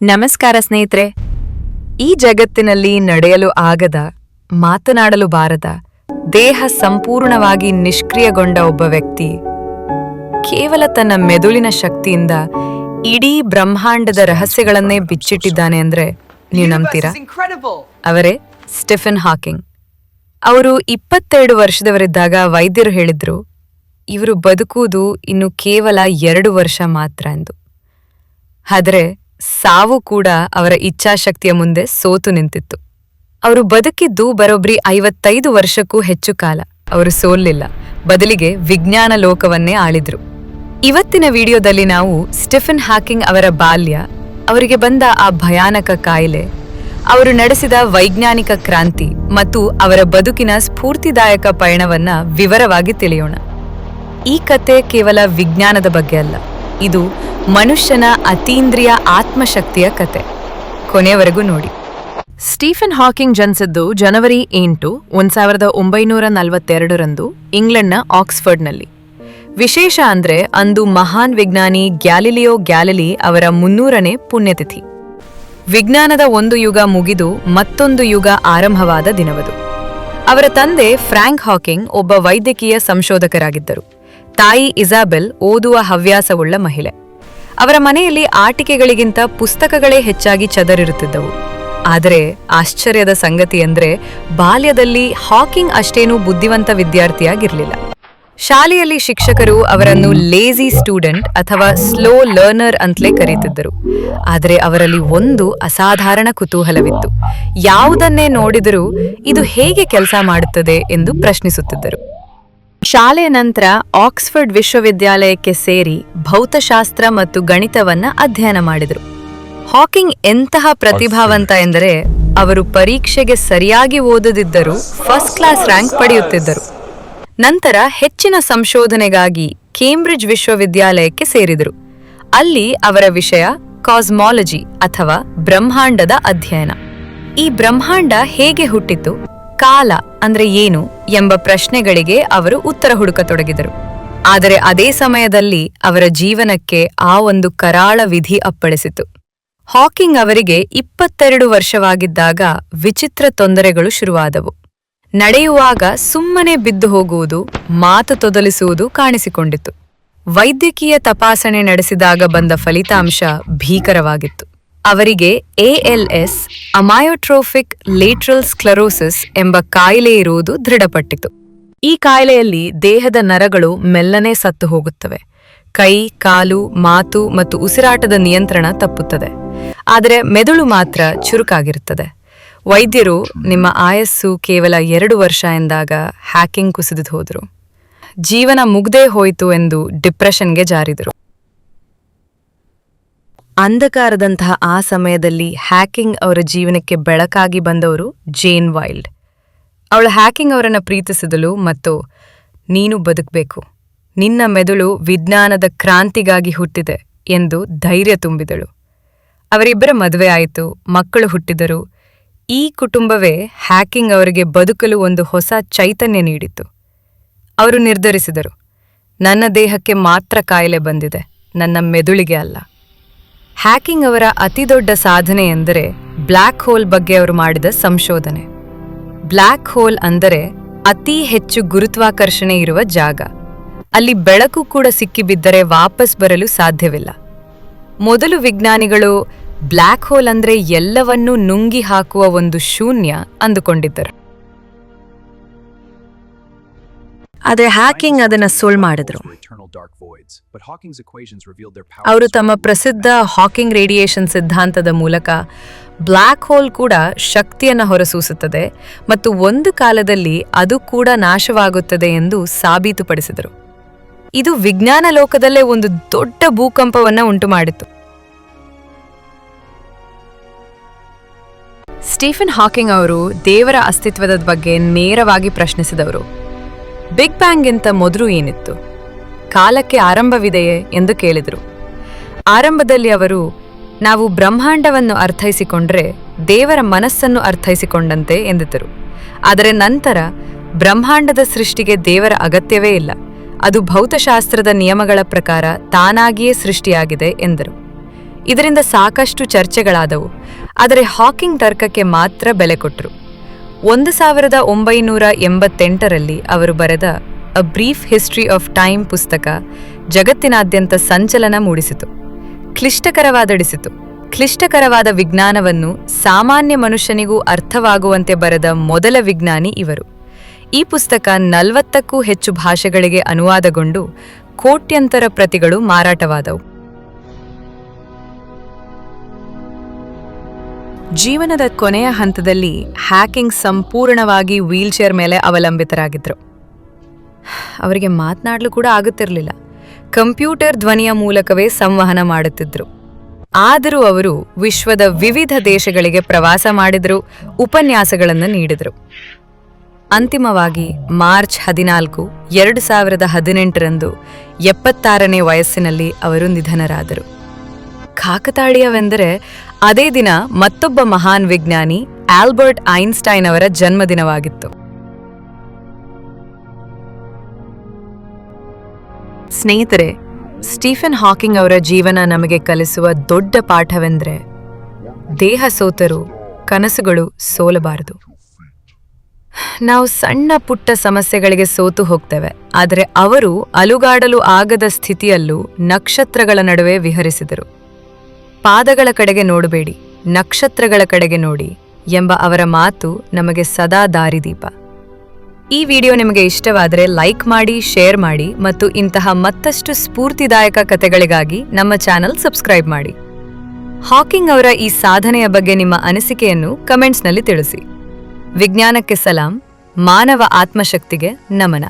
ನಮಸ್ಕಾರ ಸ್ನೇಹಿತರೆ. ಈ ಜಗತ್ತಿನಲ್ಲಿ ನಡೆಯಲು ಆಗದ, ಮಾತನಾಡಲು ಬಾರದ, ದೇಹ ಸಂಪೂರ್ಣವಾಗಿ ನಿಷ್ಕ್ರಿಯಗೊಂಡ ಒಬ್ಬ ವ್ಯಕ್ತಿ ಕೇವಲ ತನ್ನ ಮೆದುಳಿನ ಶಕ್ತಿಯಿಂದ ಇಡೀ ಬ್ರಹ್ಮಾಂಡದ ರಹಸ್ಯಗಳನ್ನೇ ಬಿಚ್ಚಿಟ್ಟಿದ್ದಾನೆ ಅಂದ್ರೆ ನೀವು ನಂಬ್ತೀರಾ? ಅವರೇ ಸ್ಟೀಫನ್ ಹಾಕಿಂಗ್. ಅವರು 22 ವರ್ಷದವರಿದ್ದಾಗ ವೈದ್ಯರು ಹೇಳಿದ್ರು ಇವರು ಬದುಕುವುದು ಇನ್ನು ಕೇವಲ 2 ವರ್ಷ ಮಾತ್ರ ಎಂದು. ಆದರೆ ಸಾವು ಕೂಡ ಅವರ ಇಚ್ಛಾಶಕ್ತಿಯ ಮುಂದೆ ಸೋತು ನಿಂತಿತ್ತು. ಅವರು ಬದುಕಿದ್ದು ಬರೋಬ್ಬರಿ 55 ವರ್ಷಕ್ಕೂ ಹೆಚ್ಚು ಕಾಲ. ಅವರು ಸೋಲಿಲ್ಲ, ಬದಲಿಗೆ ವಿಜ್ಞಾನ ಲೋಕವನ್ನೇ ಆಳಿದ್ರು. ಇವತ್ತಿನ ವಿಡಿಯೋದಲ್ಲಿ ನಾವು ಸ್ಟೀಫನ್ ಹಾಕಿಂಗ್ ಅವರ ಬಾಲ್ಯ, ಅವರಿಗೆ ಬಂದ ಆ ಭಯಾನಕ ಕಾಯಿಲೆ, ಅವರು ನಡೆಸಿದ ವೈಜ್ಞಾನಿಕ ಕ್ರಾಂತಿ ಮತ್ತು ಅವರ ಬದುಕಿನ ಸ್ಫೂರ್ತಿದಾಯಕ ಪಯಣವನ್ನ ವಿವರವಾಗಿ ತಿಳಿಯೋಣ. ಈ ಕತೆ ಕೇವಲ ವಿಜ್ಞಾನದ ಬಗ್ಗೆ ಅಲ್ಲ, ಇದು ಮನುಷ್ಯನ ಅತೀಂದ್ರಿಯ ಆತ್ಮಶಕ್ತಿಯ ಕತೆ. ಕೊನೆಯವರೆಗೂ ನೋಡಿ. ಸ್ಟೀಫನ್ ಹಾಕಿಂಗ್ ಜನಿಸಿದ್ದು ಜನವರಿ 8, 1942 ಇಂಗ್ಲೆಂಡ್ನ ಆಕ್ಸ್ಫರ್ಡ್ನಲ್ಲಿ. ವಿಶೇಷ ಅಂದ್ರೆ ಅಂದು ಮಹಾನ್ ವಿಜ್ಞಾನಿ ಗ್ಯಾಲಿಲಿಯೋ ಗ್ಯಾಲಿಲಿ ಅವರ 300ನೇ ಪುಣ್ಯತಿಥಿ. ವಿಜ್ಞಾನದ ಒಂದು ಯುಗ ಮುಗಿದು ಮತ್ತೊಂದು ಯುಗ ಆರಂಭವಾದ ದಿನವದು. ಅವರ ತಂದೆ ಫ್ರಾಂಕ್ ಹಾಕಿಂಗ್ ಒಬ್ಬ ವೈದ್ಯಕೀಯ ಸಂಶೋಧಕರಾಗಿದ್ದರು. ತಾಯಿ ಇಸಾಬೆಲ್ ಓದುವ ಹವ್ಯಾಸವುಳ್ಳ ಮಹಿಳೆ. ಅವರ ಮನೆಯಲ್ಲಿ ಆಟಿಕೆಗಳಿಗಿಂತ ಪುಸ್ತಕಗಳೇ ಹೆಚ್ಚಾಗಿ ಚದರಿರುತ್ತಿದ್ದವು. ಆದರೆ ಆಶ್ಚರ್ಯದ ಸಂಗತಿ ಎಂದರೆ ಬಾಲ್ಯದಲ್ಲಿ ಹಾಕಿಂಗ್ ಅಷ್ಟೇನೂ ಬುದ್ಧಿವಂತ ವಿದ್ಯಾರ್ಥಿಯಾಗಿರಲಿಲ್ಲ. ಶಾಲೆಯಲ್ಲಿ ಶಿಕ್ಷಕರು ಅವರನ್ನು ಲೇಜಿ ಸ್ಟೂಡೆಂಟ್ ಅಥವಾ ಸ್ಲೋ ಲರ್ನರ್ ಅಂತಲೇ ಕರೀತಿದ್ದರು. ಆದರೆ ಅವರಲ್ಲಿ ಒಂದು ಅಸಾಧಾರಣ ಕುತೂಹಲವಿತ್ತು. ಯಾವುದನ್ನೇ ನೋಡಿದರೂ ಇದು ಹೇಗೆ ಕೆಲಸ ಮಾಡುತ್ತದೆ ಎಂದು ಪ್ರಶ್ನಿಸುತ್ತಿದ್ದರು. ಶಾಲೆಯ ನಂತರ ಆಕ್ಸ್ಫರ್ಡ್ ವಿಶ್ವವಿದ್ಯಾಲಯಕ್ಕೆ ಸೇರಿ ಭೌತಶಾಸ್ತ್ರ ಮತ್ತು ಗಣಿತವನ್ನ ಅಧ್ಯಯನ ಮಾಡಿದರು. ಹಾಕಿಂಗ್ ಎಂತಹ ಪ್ರತಿಭಾವಂತ ಎಂದರೆ ಅವರು ಪರೀಕ್ಷೆಗೆ ಸರಿಯಾಗಿ ಓದದಿದ್ದರೂ ಫಸ್ಟ್ ಕ್ಲಾಸ್ ರ್ಯಾಂಕ್ ಪಡೆಯುತ್ತಿದ್ದರು. ನಂತರ ಹೆಚ್ಚಿನ ಸಂಶೋಧನೆಗಾಗಿ ಕೇಂಬ್ರಿಡ್ಜ್ ವಿಶ್ವವಿದ್ಯಾಲಯಕ್ಕೆ ಸೇರಿದರು. ಅಲ್ಲಿ ಅವರ ವಿಷಯ ಕಾಸ್ಮಾಲಜಿ ಅಥವಾ ಬ್ರಹ್ಮಾಂಡದ ಅಧ್ಯಯನ. ಈ ಬ್ರಹ್ಮಾಂಡ ಹೇಗೆ ಹುಟ್ಟಿತು, ಕಾಲ ಅಂದ್ರೆ ಏನು ಎಂಬ ಪ್ರಶ್ನೆಗಳಿಗೆ ಅವರು ಉತ್ತರ ಹುಡುಕತೊಡಗಿದರು. ಆದರೆ ಅದೇ ಸಮಯದಲ್ಲಿ ಅವರ ಜೀವನಕ್ಕೆ ಆ ಒಂದು ಕರಾಳ ವಿಧಿ ಅಪ್ಪಳಿಸಿತು. ಹಾಕಿಂಗ್ ಅವರಿಗೆ 22 ವರ್ಷವಾಗಿದ್ದಾಗ ವಿಚಿತ್ರ ತೊಂದರೆಗಳು ಶುರುವಾದವು. ನಡೆಯುವಾಗ ಸುಮ್ಮನೆ ಬಿದ್ದು ಹೋಗುವುದು, ಮಾತು ತೊದಲಿಸುವುದು ಕಾಣಿಸಿಕೊಂಡಿತು. ವೈದ್ಯಕೀಯ ತಪಾಸಣೆ ನಡೆಸಿದಾಗ ಬಂದ ಫಲಿತಾಂಶ ಭೀಕರವಾಗಿತ್ತು. ಅವರಿಗೆ ALS, ಅಮಯೋಟ್ರೋಫಿಕ್ ಲೇಟ್ರಲ್ ಸ್ಕ್ಲೆರೋಸಿಸ್ ಎಂಬ ಕಾಯಿಲೆ ಇರುವುದು ದೃಢಪಟ್ಟಿತು. ಈ ಕಾಯಿಲೆಯಲ್ಲಿ ದೇಹದ ನರಗಳು ಮೆಲ್ಲನೆ ಸತ್ತು ಹೋಗುತ್ತವೆ. ಕೈ, ಕಾಲು, ಮಾತು ಮತ್ತು ಉಸಿರಾಟದ ನಿಯಂತ್ರಣ ತಪ್ಪುತ್ತದೆ. ಆದರೆ ಮೆದುಳು ಮಾತ್ರ ಚುರುಕಾಗಿರುತ್ತದೆ. ವೈದ್ಯರು ನಿಮ್ಮ ಆಯಸ್ಸು ಕೇವಲ 2 ವರ್ಷ ಎಂದಾಗ ಹ್ಯಾಕಿಂಗ್ ಕುಸಿದು ಹೋದರು. ಜೀವನ ಮುಗ್ದೇ ಹೋಯಿತು ಎಂದು ಡಿಪ್ರೆಷನ್ಗೆ ಜಾರಿದರು. ಅಂಧಕಾರದಂತಹ ಆ ಸಮಯದಲ್ಲಿ ಹ್ಯಾಕಿಂಗ್ ಅವರ ಜೀವನಕ್ಕೆ ಬೆಳಕಾಗಿ ಬಂದವರು ಜೇನ್ ವೈಲ್ಡ್. ಅವಳು ಹ್ಯಾಕಿಂಗ್ ಅವರನ್ನು ಪ್ರೀತಿಸಿದಳು ಮತ್ತು ನೀನು ಬದುಕಬೇಕು, ನಿನ್ನ ಮೆದುಳು ವಿಜ್ಞಾನದ ಕ್ರಾಂತಿಗಾಗಿ ಹುಟ್ಟಿದೆ ಎಂದು ಧೈರ್ಯ ತುಂಬಿದಳು. ಅವರಿಬ್ಬರ ಮದುವೆ ಆಯಿತು, ಮಕ್ಕಳು ಹುಟ್ಟಿದರು. ಈ ಕುಟುಂಬವೇ ಹ್ಯಾಕಿಂಗ್ ಅವರಿಗೆ ಬದುಕಲು ಒಂದು ಹೊಸ ಚೈತನ್ಯ ನೀಡಿತು. ಅವರು ನಿರ್ಧರಿಸಿದರು, ನನ್ನ ದೇಹಕ್ಕೆ ಮಾತ್ರ ಕಾಯಿಲೆ ಬಂದಿದೆ, ನನ್ನ ಮೆದುಳಿಗೆ ಅಲ್ಲ. ಹ್ಯಾಕಿಂಗ್ ಅವರ ಅತಿದೊಡ್ಡ ಸಾಧನೆ ಎಂದರೆ ಬ್ಲ್ಯಾಕ್ ಹೋಲ್ ಬಗ್ಗೆ ಅವರು ಮಾಡಿದ ಸಂಶೋಧನೆ. ಬ್ಲ್ಯಾಕ್ ಹೋಲ್ ಅಂದರೆ ಅತಿ ಹೆಚ್ಚು ಗುರುತ್ವಾಕರ್ಷಣೆ ಇರುವ ಜಾಗ. ಅಲ್ಲಿ ಬೆಳಕು ಕೂಡ ಸಿಕ್ಕಿಬಿದ್ದರೆ ವಾಪಸ್ ಬರಲು ಸಾಧ್ಯವಿಲ್ಲ. ಮೊದಲು ವಿಜ್ಞಾನಿಗಳು ಬ್ಲ್ಯಾಕ್ ಹೋಲ್ ಅಂದ್ರೆ ಎಲ್ಲವನ್ನೂ ನುಂಗಿ ಹಾಕುವ ಒಂದು ಶೂನ್ಯ ಅಂದುಕೊಂಡಿದ್ದರು. ಆದರೆ ಹ್ಯಾಕಿಂಗ್ ಅದನ್ನ ಸುಳ್ಳು ಮಾಡಿದ್ರು. ಅವರು ತಮ್ಮ ಪ್ರಸಿದ್ಧ ಹಾಕಿಂಗ್ ರೇಡಿಯೇಷನ್ ಸಿದ್ಧಾಂತದ ಮೂಲಕ ಬ್ಲ್ಯಾಕ್ ಹೋಲ್ ಕೂಡ ಶಕ್ತಿಯನ್ನು ಹೊರಸೂಸುತ್ತದೆ ಮತ್ತು ಒಂದು ಕಾಲದಲ್ಲಿ ಅದು ಕೂಡ ನಾಶವಾಗುತ್ತದೆ ಎಂದು ಸಾಬೀತುಪಡಿಸಿದರು. ಇದು ವಿಜ್ಞಾನ ಲೋಕದಲ್ಲೇ ಒಂದು ದೊಡ್ಡ ಭೂಕಂಪವನ್ನು ಉಂಟುಮಾಡಿತು. ಸ್ಟೀಫನ್ ಹಾಕಿಂಗ್ ಅವರು ದೇವರ ಅಸ್ತಿತ್ವದ ಬಗ್ಗೆ ನೇರವಾಗಿ ಪ್ರಶ್ನಿಸಿದವರು. ಬಿಗ್ ಬ್ಯಾಂಗ್ಗಿಂತ ಮೊದಲು ಏನಿತ್ತು, ಕಾಲಕ್ಕೆ ಆರಂಭವಿದೆಯೇ ಎಂದು ಕೇಳಿದರು. ಆರಂಭದಲ್ಲಿ ಅವರು ನಾವು ಬ್ರಹ್ಮಾಂಡವನ್ನು ಅರ್ಥೈಸಿಕೊಂಡ್ರೆ ದೇವರ ಮನಸ್ಸನ್ನು ಅರ್ಥೈಸಿಕೊಂಡಂತೆ ಎಂದಿದ್ದರು. ಆದರೆ ನಂತರ ಬ್ರಹ್ಮಾಂಡದ ಸೃಷ್ಟಿಗೆ ದೇವರ ಅಗತ್ಯವೇ ಇಲ್ಲ, ಅದು ಭೌತಶಾಸ್ತ್ರದ ನಿಯಮಗಳ ಪ್ರಕಾರ ತಾನಾಗಿಯೇ ಸೃಷ್ಟಿಯಾಗಿದೆ ಎಂದರು. ಇದರಿಂದ ಸಾಕಷ್ಟು ಚರ್ಚೆಗಳಾದವು. ಆದರೆ ಹಾಕಿಂಗ್ ತರ್ಕಕ್ಕೆ ಮಾತ್ರ ಬೆಲೆ ಕೊಟ್ಟರು. 1988ರಲ್ಲಿ ಅವರು ಬರೆದ a brief history of time ಪುಸ್ತಕ ಜಗತ್ತಿನಾದ್ಯಂತ ಸಂಚಲನ ಮೂಡಿಸಿತು. ಕ್ಲಿಷ್ಟಕರವಾದ ವಿಜ್ಞಾನವನ್ನು ಸಾಮಾನ್ಯ ಮನುಷ್ಯನಿಗೂ ಅರ್ಥವಾಗುವಂತೆ ಬರೆದ ಮೊದಲ ವಿಜ್ಞಾನಿ ಇವರು. ಈ ಪುಸ್ತಕ 40ಕ್ಕೂ ಹೆಚ್ಚು ಭಾಷೆಗಳಿಗೆ ಅನುವಾದಗೊಂಡು ಕೋಟ್ಯಂತರ ಪ್ರತಿಗಳು ಮಾರಾಟವಾದವು. ಜೀವನದ ಕೊನೆಯ ಹಂತದಲ್ಲಿ ಹ್ಯಾಕಿಂಗ್ ಸಂಪೂರ್ಣವಾಗಿ ವೀಲ್ಚೇರ್ ಮೇಲೆ ಅವಲಂಬಿತರಾಗಿದ್ದರು. ಅವರಿಗೆ ಮಾತನಾಡಲು ಕೂಡ ಆಗುತ್ತಿರಲಿಲ್ಲ. ಕಂಪ್ಯೂಟರ್ ಧ್ವನಿಯ ಮೂಲಕವೇ ಸಂವಹನ ಮಾಡುತ್ತಿದ್ದರು. ಆದರೂ ಅವರು ವಿಶ್ವದ ವಿವಿಧ ದೇಶಗಳಿಗೆ ಪ್ರವಾಸ ಮಾಡಿದರು, ಉಪನ್ಯಾಸಗಳನ್ನು ನೀಡಿದರು. ಅಂತಿಮವಾಗಿ ಮಾರ್ಚ್ 14, 2018ರಂದು 76ನೇ ವಯಸ್ಸಿನಲ್ಲಿ ಅವರು ನಿಧನರಾದರು. ಕಾಕತಾಳೀಯವೆಂದರೆ ಅದೇ ದಿನ ಮತ್ತೊಬ್ಬ ಮಹಾನ್ ವಿಜ್ಞಾನಿ ಆಲ್ಬರ್ಟ್ ಐನ್ಸ್ಟೈನ್ ಅವರ ಜನ್ಮದಿನವಾಗಿತ್ತು. ಸ್ನೇಹಿತರೆ, ಸ್ಟೀಫನ್ ಹಾಕಿಂಗ್ ಅವರ ಜೀವನ ನಮಗೆ ಕಲಿಸುವ ದೊಡ್ಡ ಪಾಠವೆಂದರೆ ದೇಹ ಸೋತರೂ ಕನಸುಗಳು ಸೋಲಬಾರದು. ನಾವು ಸಣ್ಣ ಪುಟ್ಟ ಸಮಸ್ಯೆಗಳಿಗೆ ಸೋತು ಹೋಗ್ತೇವೆ, ಆದರೆ ಅವರು ಅಲುಗಾಡಲು ಆಗದ ಸ್ಥಿತಿಯಲ್ಲೂ ನಕ್ಷತ್ರಗಳ ನಡುವೆ ವಿಹರಿಸಿದರು. ಪಾದಗಳ ಕಡೆಗೆ ನೋಡಬೇಡಿ, ನಕ್ಷತ್ರಗಳ ಕಡೆಗೆ ನೋಡಿ ಎಂಬ ಅವರ ಮಾತು ನಮಗೆ ಸದಾ ದಾರಿದೀಪ. ಈ ವಿಡಿಯೋ ನಿಮಗೆ ಇಷ್ಟವಾದರೆ ಲೈಕ್ ಮಾಡಿ, ಶೇರ್ ಮಾಡಿ ಮತ್ತು ಇಂತಹ ಮತ್ತಷ್ಟು ಸ್ಫೂರ್ತಿದಾಯಕ ಕಥೆಗಳಿಗಾಗಿ ನಮ್ಮ ಚಾನೆಲ್ ಸಬ್ಸ್ಕ್ರೈಬ್ ಮಾಡಿ. ಹಾಕಿಂಗ್ ಅವರ ಈ ಸಾಧನೆಯ ಬಗ್ಗೆ ನಿಮ್ಮ ಅನಿಸಿಕೆಯನ್ನು ಕಮೆಂಟ್ಸ್ನಲ್ಲಿ ತಿಳಿಸಿ. ವಿಜ್ಞಾನಕ್ಕೆ ಸಲಾಂ, ಮಾನವ ಆತ್ಮಶಕ್ತಿಗೆ ನಮನ.